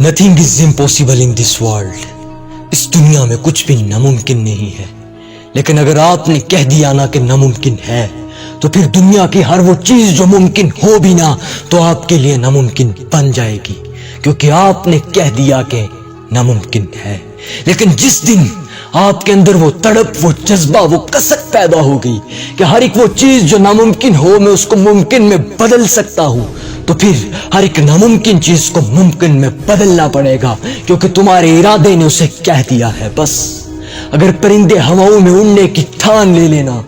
Nothing is impossible in this world. اس دنیا میں کچھ بھی ناممکن نہیں ہے. لیکن اگر آپ نے کہہ دیا نا کہ ناممکن ہے تو پھر دنیا کی ہر وہ چیز جو ممکن ہو بھی نہ تو آپ کے لیے ناممکن بن جائے گی، کیونکہ آپ نے کہہ دیا کہ ناممکن ہے. لیکن جس دن آپ کے اندر وہ تڑپ، وہ جذبہ، وہ کسک پیدا ہو گئی کہ ہر ایک وہ چیز جو ناممکن ہو میں اس کو ممکن میں بدل سکتا ہوں، تو پھر ہر ایک ناممکن چیز کو ممکن میں بدلنا پڑے گا، کیونکہ تمہارے ارادے نے اسے کہہ دیا ہے. بس اگر پرندے ہواؤں میں اڑنے کی ٹھان لے لینا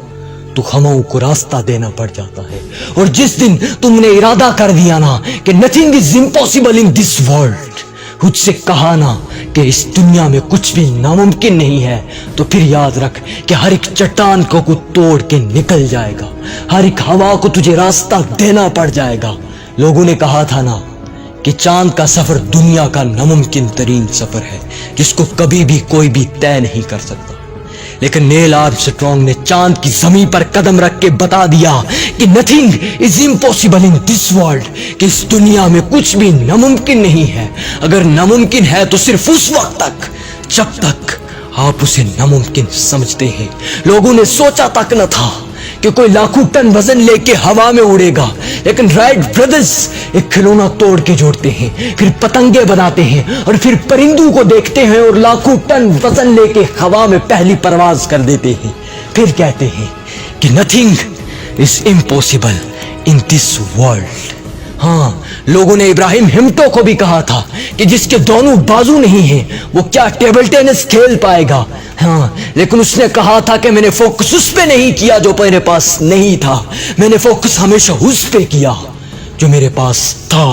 تو ہواؤں کو راستہ دینا پڑ جاتا ہے. اور جس دن تم نے ارادہ کر دیا نا کہ nothing is impossible in this world, خود سے کہا نا کہ اس دنیا میں کچھ بھی ناممکن نہیں ہے، تو پھر یاد رکھ کہ ہر ایک چٹان کو توڑ کے نکل جائے گا، ہر ایک ہوا کو تجھے راستہ دینا پڑ جائے گا. لوگوں نے کہا تھا نا کہ چاند کا سفر دنیا کا ناممکن ترین سفر ہے جس کو کبھی بھی کوئی بھی طے نہیں کر سکتا. لیکن نیل آرمسٹرانگ نے چاند کی زمین پر قدم رکھ کے بتا دیا کہ nothing is impossible in this world, کہ اس دنیا میں کچھ بھی ناممکن نہیں ہے. اگر ناممکن ہے تو صرف اس وقت تک جب تک آپ اسے ناممکن سمجھتے ہیں. لوگوں نے سوچا تک نہ تھا کہ کوئی لاکھوں ٹن وزن لے کے ہوا میں اڑے گا، لیکن رائٹ برادرز ایک کھلونا توڑ کے جوڑتے ہیں، پھر پتنگے بناتے ہیں اور پھر پرندوں کو دیکھتے ہیں اور لاکھوں ٹن وزن لے کے ہوا میں پہلی پرواز کر دیتے ہیں. پھر کہتے ہیں کہ nothing is impossible in this world. ہاں، لوگوں نے ابراہیم ہمٹو کو بھی کہا تھا کہ جس کے دونوں بازو نہیں ہیں وہ کیا ٹیبل ٹینس کھیل پائے گا. ہاں، لیکن اس نے کہا تھا کہ میں نے فوکس اس پہ نہیں کیا جو میرے پاس نہیں تھا، میں نے فوکس ہمیشہ اس پہ کیا جو میرے پاس تھا.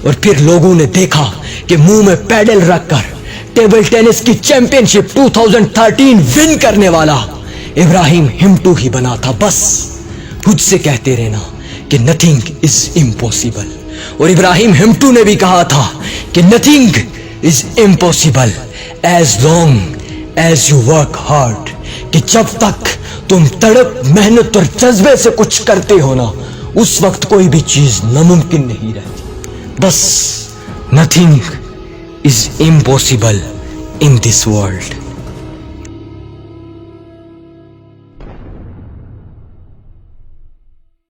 اور پھر لوگوں نے دیکھا کہ منہ میں پیڈل رکھ کر ٹیبل ٹینس کی چیمپئن شپ 2013 ون کرنے والا ابراہیم ہمٹو ہی بنا تھا. بس خود سے کہتے رہنا کہ نتھنگ از امپاسبل. اور ابراہیم ہمٹو نے بھی کہا تھا کہ nothing is impossible as long as you work hard, کہ جب تک تم تڑپ، محنت اور جذبے سے کچھ کرتے ہو نا اس وقت کوئی بھی چیز ناممکن نہیں رہتی. بس nothing is impossible in this world.